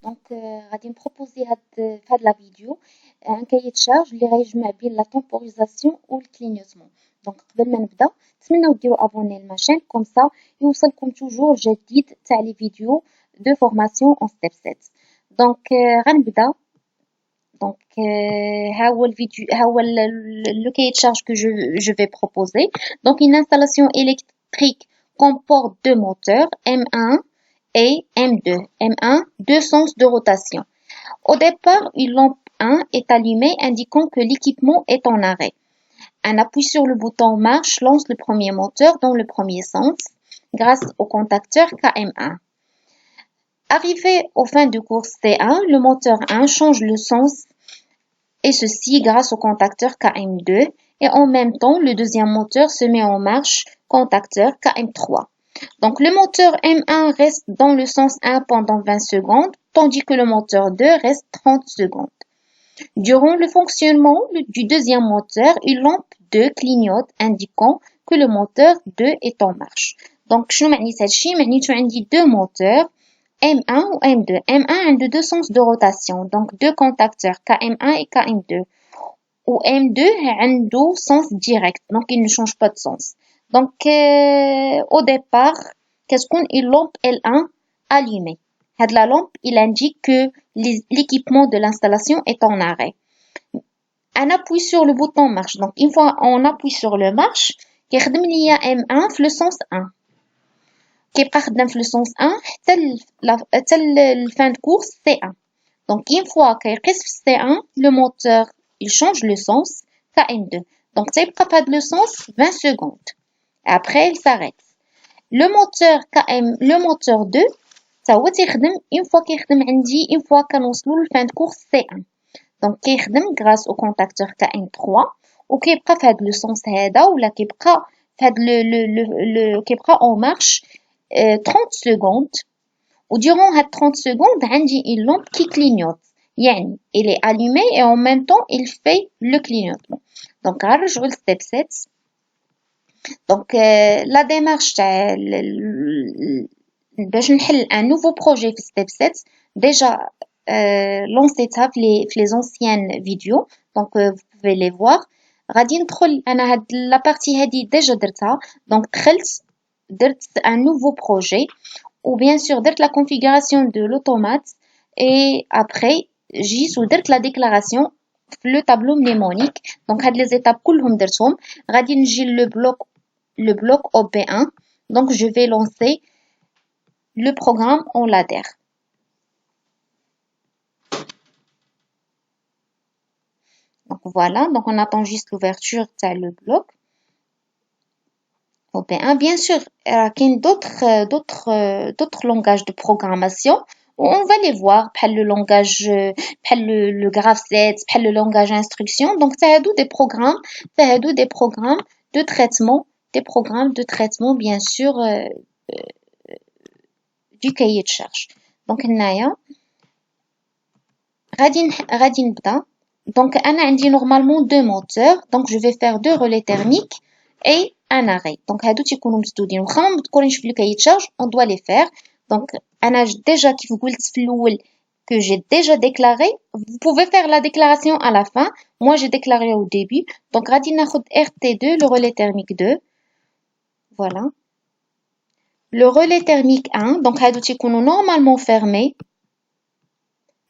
دونك غادي نبروبوزي في هاد لا فيديو ان كايي تشارج اللي غيجمع بين لا تمبوريزاسيون و الكلينيوتمون. دونك قبل ما نبدا نتمنىو ديروا ابوني للماشين كوم سا يوصلكم توجور جديد تاع لي فيديو دو فورماسيون اون ستيب 7. دونك غنبدا. Donc, ها هو الفيديو ها هو le cahier de charge que je vais proposer. Donc, une installation électrique comporte deux moteurs M1 et M2. M1, deux sens de rotation. Au départ, une lampe 1 est allumée indiquant que l'équipement est en arrêt. Un appui sur le bouton marche lance le premier moteur dans le premier sens grâce au contacteur KM1. Arrivé au fin de course C1, le moteur 1 change le sens et ceci grâce au contacteur KM2 et en même temps le deuxième moteur se met en marche contacteur KM3. Donc le moteur M1 reste dans le sens 1 pendant 20 secondes tandis que le moteur 2 reste 30 secondes. Durant le fonctionnement du deuxième moteur, une lampe 2 clignote indiquant que le moteur 2 est en marche. Donc شنو معنيت هادشي؟ معنيتو عندي deux moteurs M1 ou M2. M1 a deux sens de rotation, donc deux contacteurs KM1 et KM2. Ou M2 a deux sens direct, donc il ne change pas de sens. Donc au départ, qu'est-ce qu'on une lampe L1 allumée. La lampe, il indique que l'équipement de l'installation est en arrêt. Un appui sur le bouton marche. Donc une fois on appuie sur le marche, كيخدم ليا M1 في le sens 1. كيبقى خدام في le sens 1 حتى fin de course C1. Donc une fois كيقيس في C1 le moteur il change le sens KM2. Donc تيبقى في هاد le sens 20 secondes. Après il s'arrête. Le moteur 2 تا هو تيخدم une fois كيخدم عندي une fois كنوصلوا ل fin de course C1. Donc كيخدم grâce au contacteur KM3 وكيبقى في هاد le sens هذا ولا كيبقى في هاد كيبقى en marche 30 secondes. Ou durant ces 30 secondes, عندي une lampe qui clignote. يعني, elle est allumée et en même temps, il fait le clignotement. Donc, je vais le step 7. Donc, la démarche, باش نحل un nouveau projet في step 7, déjà, lancé ça les anciennes vidéos. Donc, vous pouvez les voir. غادي ندخل أنا هاد la partie هادي déjà درتها. Donc, درت un nouveau projet. Ou bien sûr درت la configuration de l'automate et après j'ai درت la déclaration في le tableau mnémonique. Donc هاد les étapes كلهم درتهم. غادي نجي le bloc OP1. Donc je vais lancer le programme en ladder. Donc voilà, donc on attend juste l'ouverture de le bloc OP1. Bien sûr, il y a d'autres langages de programmation. On va les voir, par le langage, par le graph7, par le langage instruction. Donc, ça a des programmes de traitement, bien sûr, du cahier de charge. Donc, غادي نبدا. Donc, أنا عندي normalement deux moteurs. Donc, je vais faire deux relais thermiques et un arrêt. Donc, هادو تيكونوا مسدودين. واخا ما مذكورينش في الكايي تشارج, on doit les faire. Donc, أنا déjà كيف قلت في الأول que j'ai déjà déclaré. Vous pouvez faire la déclaration à la fin. Moi, j'ai déclaré au début. Donc, غادي ناخد RT2, le relais thermique 2. Voilà. Le relais thermique 1. Donc, هادو تيكونوا normalement fermés.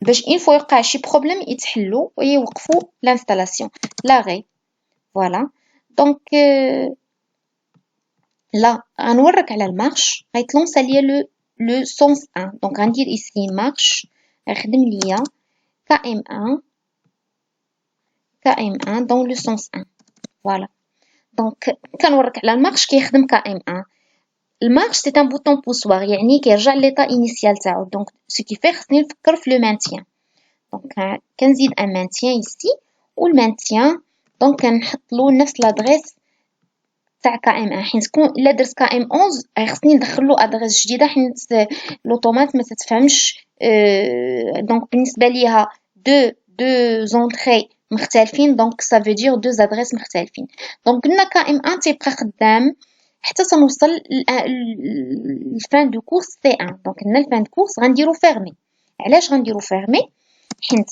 باش une fois يوقع شي problème يتحلوا ويوقفوا l'installation. L'arrêt. Voilà. Donc, là, غنورك على المارش غيتلونسا ليا le sens 1. Donc, غندير ici marche غيخدم ليا KM1 dans le sens 1. Voilà. Donc, كنورك على المارش كيخدم KM1. المارش c'est un bouton poussoir يعني كيرجع l'état initial تاعو. Donc, ce qui fait خصني نفكر في le maintien. Donc, كنزيد un maintien ici و le maintien donc كنحط له نفس l'adresse تاع KM1 حيت كون الا درت KM11 خصني ندخل له ادريس جديده حيت لوطومات ما تتفهمش. دونك بالنسبه ليها دو زونطري مختلفين دونك ça veut dire deux adresses مختلفين. دونك قلنا KM1 تيبقى خدام حتى تنوصل لفان دو كورس C1. دونك قلنا الفان دو كورس غنديرو فيرمي علاش غنديرو فيرمي؟ حيت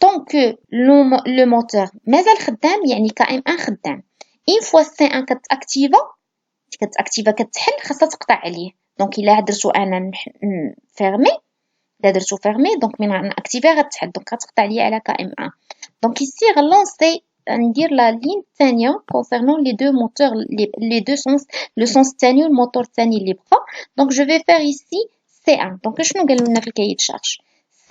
tant que le moteur مازال خدام يعني KM1 خدام. une fois C1 كتاكتيفا كتحل خاصها تقطع عليه. دونك الا درتو انا فيرمي الا درتو فيرمي دونك من ناكتيفي غتحل دونك غتقطع ليا على KM1. دونك ici غنلونسي ندير لا لين الثانيه concernant les deux moteurs les deux sens le sens الثاني والموتور الثاني اللي بقى. دونك جو في فير ici C1. دونك شنو قالوا لنا في الكايد شارج؟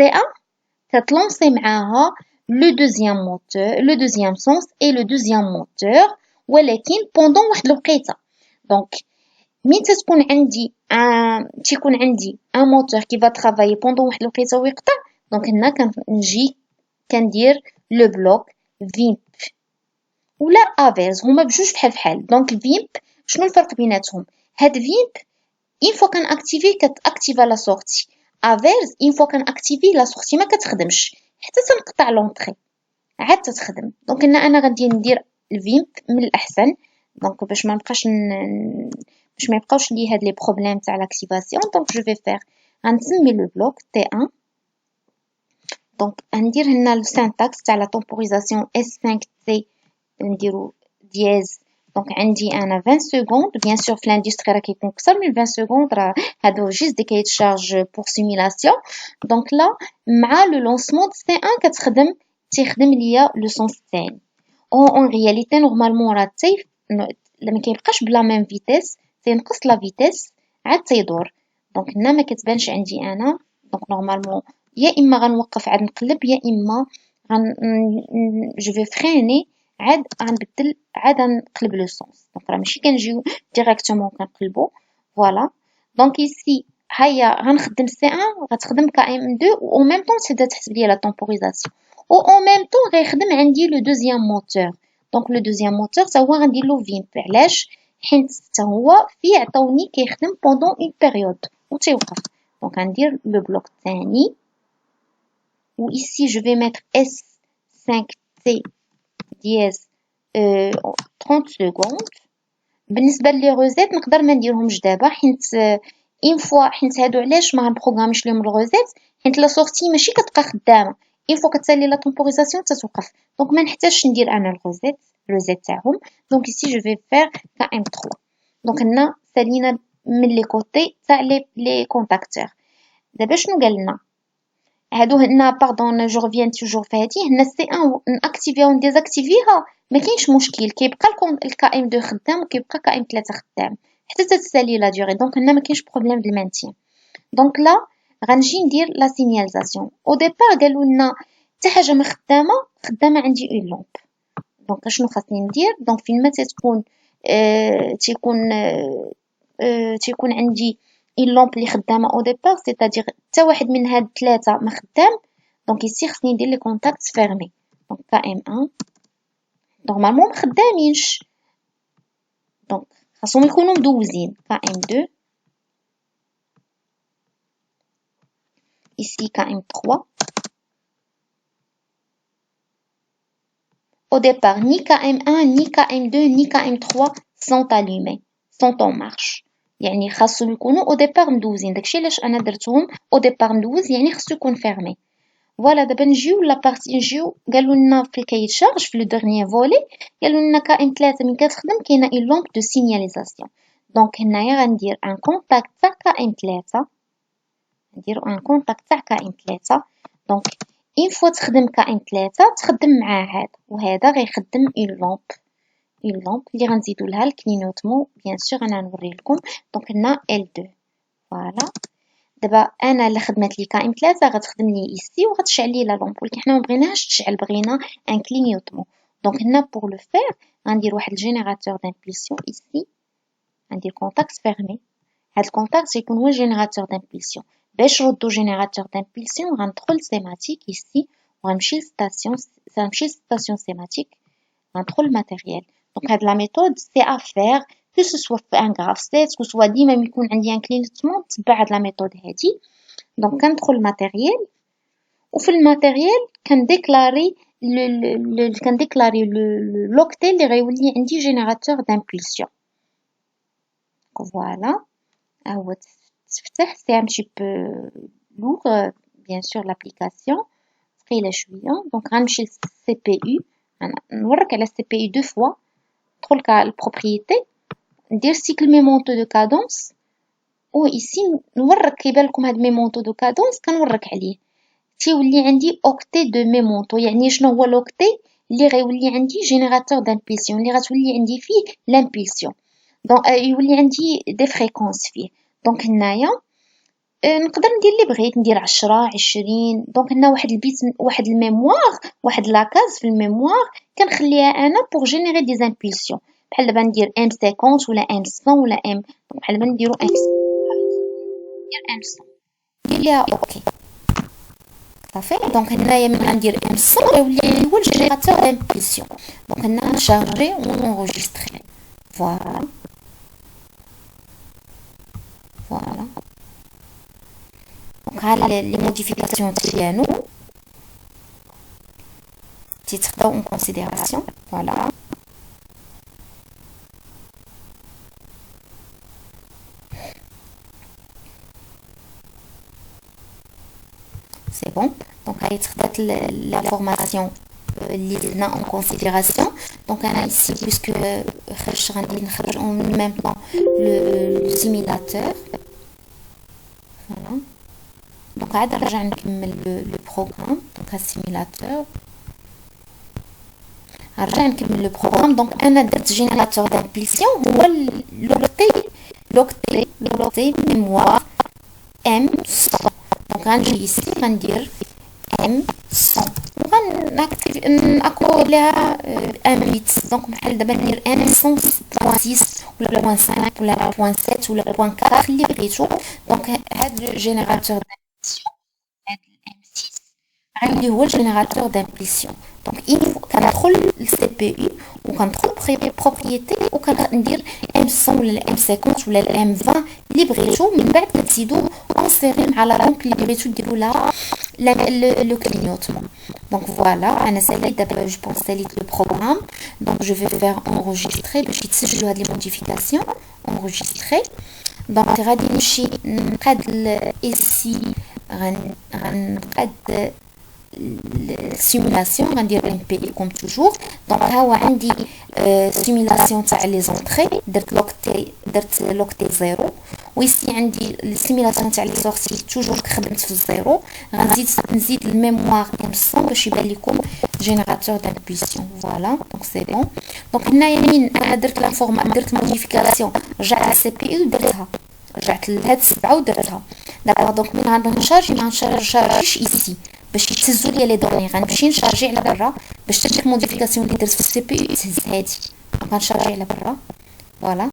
C1 كتلونسي معاها le deuxième moteur le deuxième sens et le deuxième moteur ولكن pendant واحد الوقيته. دونك مين تكون عندي تيكون عندي ان موتور كي va travailler pendant واحد الوقيته ويقطع دونك هنا كنجي كندير لو بلوك فيمب ولا افيرز هما بجوج بحال دونك فيمب شنو الفرق بيناتهم؟ هاد فيمب une fois كان اكتيفي كتاكتيفا لا سورتي افيرز une fois كان اكتيفي لا سورتي ما كتخدمش حتى تنقطع لونطري عاد تتخدم. دونك هنا انا غادي ندير الفيمب من الاحسن دونك باش ما نبقاش باش ما يبقاوش لي هاد لي بروبليم تاع لاكتيفاسيون. دونك جو في فير غنسمي لو بلوك T1. دونك غندير هنا السينتاكس تاع لا تمبوريزاسيون S5T نديرو دياز. دونك عندي انا 20 سكوند بيان سور في لاندستري راه كيكون اكثر من 20 سكوند راه هادو جيست دي كايت شارج بور سيمولاسيون. دونك لا مع لو لونسمون سي 1 كتخدم تيخدم ليا لو سونس الثاني اون رياليتي نورمالمون راه ما كيبقاش بلا ميم فيتيس تينقص لا فيتيس عاد تيدور. دونك هنا ما كتبانش عندي انا دونك نورمالمون يا اما غنوقف عاد نقلب يا اما جو في فريني عاد غنبدل عاد نقلب لو سونس. دونك راه ماشي كنجيو ديريكتومون كنقلبو فوالا. دونك ايسي هيا غنخدم سي 1 غتخدم KM2 و او ميم طون تبدا تحسب ليا لا تمبوريزاسيون و او ميم طون غيخدم عندي لو دوزيام موتور. دونك لو دوزيام موتور تا هو غندير له فيمب علاش حيت حتى هو فيه عطاوني كيخدم بوندون اون بيريود و تيوقف. دونك غندير لو بلوك الثاني و ici je vais mettre S5T دياز 30 سكوند. بالنسبه لي روزيت نقدر ما نديرهمش دابا حيت اون فوا حيت هادو علاش ما غنبروغراميش لهم الروزيت حيت لا سورتي ماشي كتبقى خدامه اون فوا كتسالي لا تمبوريزاسيون تتوقف. دونك ما نحتاجش ندير انا الروزيت تاعهم. دونك ici je vais faire KM3. دونك هنا سالينا من لي كوتي تاع لي كونتاكتور. دابا شنو قال لنا هادو هنا باردون جو ريفيان توجور في هادي هنا سي 1 ناكتيفيها و نديزاكتيفيها ما كاينش مشكل كيبقى الكا ام 2 خدام وكيبقى كا ام 3 خدام حتى تتسالي لا دوري. دونك هنا ما كاينش بروبليم ديال المانتين. دونك لا غنجي ندير لا سينياليزاسيون او ديبار قالوا لنا حتى حاجه ما خدامه عندي اون لومب. دونك شنو خاصني ندير؟ دونك فين ما تكون تيكون عندي une lampe اللي خدامه او ديبار سيتادير حتى واحد من هاد ثلاثه ما خدام. دونك ici خصني ندير لي كونتاكت فيرمي. دونك KM1 نورمالمون ما خدامينش دونك خاصهم يكونوا مدوزين KM2 ici KM3 au départ ni KM1 ni KM2 ni KM3 sont allumés sont en marche يعني خاصو يكونوا او ديبار مدوزين. داكشي علاش انا درتهم او ديبار مدوز يعني خصو يكون فيرمي. فوالا دابا نجيو لا بارتي نجيو قالوا لنا في الكايد شارج في لو ديرنيي فولي قالوا لنا KM 3 من كتخدم كاينه اون لومب دو سينياليزاسيون. دونك هنايا غندير ان كونتاكت تاع KM 3 نديرو ان كونتاكت تاع KM 3. دونك اون فوا تخدم KM 3 تخدم مع هذا وهذا غيخدم اون لومب اللي غنزيدو لها الكلينوطمون بيان سور انا نوري لكم. دونك هنا L2 فوالا. دابا انا اللي خدمت لي KM 3 غتخدم لي ايسي وغتشعل لي لا لومب ولكن حنا ما بغيناهاش تشعل بغينا ان كلينوطمون. دونك هنا بور لو فير غندير واحد الجينيراتور دامبلسيون ايسي غندير كونتاكت فيرمي. هاد الكونتاكت يكون هو الجينيراتور دامبلسيون. باش نردو جينيراتور دامبلسيون غندخل سيماتيك ايسي وغنمشي لستاسيون سيماتيك غندخل ماتيريال. دونك هاد لا ميثود سي ا فير que ce soit في ان غراف سيت que soit ديما يكون عندي ان كلينوطمون تبع هاد لا ميثود هادي. دونك كندخل ماتيريال وفي الماتيريال كنديكلاري لوكتي اللي غيولي عندي جينيراتور دامبلسيون. فوالا هو تفتح سي ان بتي بو لوغ بيان سور لابليكاسيون ثقيلة شوية. دونك غنمشي للسي بي يو، نورك على السي بي يو دو فوا، ندخل على البروبريتي، ندير cycle ميمونتو دو كادونس، و ici نورك كيبان لكم هاد ميمونتو دو كادونس كنورك عليه، تيولي عندي اوكتي دو ميمونتو. يعني شنو هو لوكتي؟ اللي غيولي عندي جينيراتور دامبيلسيون، اللي غتولي عندي فيه لامبيلسيون. دونك يولي عندي دي فريكونس فيه. دونك هنايا نقدر ندير اللي بغيت، ندير 10 20. دونك هنا واحد البيت، واحد الميموار، واحد لاكاز في الميموار كنخليها انا بوغ جينيري دي زامبيلسيون. بحال دابا ندير ام 50 ولا ام 100 ولا ام، بحال دابا نديرو ام 100، ندير ام 100 ندير ليها اوكي صافي. دونك هنايا من غندير ام 100 يولي هو الجينيراتور دامبيلسيون. دونك هنا نشارجي ونونجستري. فوالا فوالا. دونك ها لي موديفيكاسيون ديالو تيتخداو اون كونسيديراسيون. فوالا سي بون. دونك هاي تخدات لافورماسيون اللي درنا اون كونسيديراسيون. دونك انا ici puisque خرجت غادي نخرج اون ميم طون لو سيميلاتور. فوالا دونك عاد نرجع نكمل لو بروغرام. دونك السيميلاتور نرجع نكمل لو بروغرام. دونك انا درت جينيراتور دامبيلسيون هو لوكتي ميموار ام 100. دونك غنجي ici غندير ام 100 وغنكتب ناكو لها ان بيت. دونك بحال دابا ندير ام 100.6 ولا بوان 5 ولا بوان 7 ولا بوان 4 اللي بغيتو. دونك هاد الجينيراتور دامبيلسيون، هاد الام 6 غيولي هو الجينيراتور دامبيلسيون. دونك كندخل للسي بي يو وكندخل بروبريتي وكندير ام 100 ولا الام 50 ولا الام 20 اللي بغيتو. من بعد كتزيدو انسيري مع لا لامب اللي بغيتو ديرو لها لو كلينيوتمون. دونك فوالا انا ساليت دابا جو بونس ساليت لو بروغرام. دونك جو في فير انغوجيستري باش يتسجلوا هاد لي موديفيكاسيون. انغوجيستري. دونك غادي نمشي نقاد ايسي غنقاد السيمولاسيون. غندير ام بي اي كوم توجور. دونك ها هو عندي سيمولاسيون تاع لي زونطري، درت لوكتي زيرو. ويسي عندي السيمولاسيون تاع لي سورتي توجور خدمت في الزيرو. نزيد الميموار ام 100 باش يبان لكم جينيراتور دامبيلسيون. فوالا دونك سي بون. دونك هنايا من انا درت لا فورما، درت موديفيكاسيون، رجعت على السي بي يو درتها، رجعت لهاد السبعه ودرتها. دابا دونك من غنروح نشارجي ما نشارجيش ايسي باش يتهزوا لي لي دوني. غنمشي نشارجي على برا باش تديك موديفيكاسيون اللي درت في السي بي يو تهز هادي. غنشارجي على برا. فوالا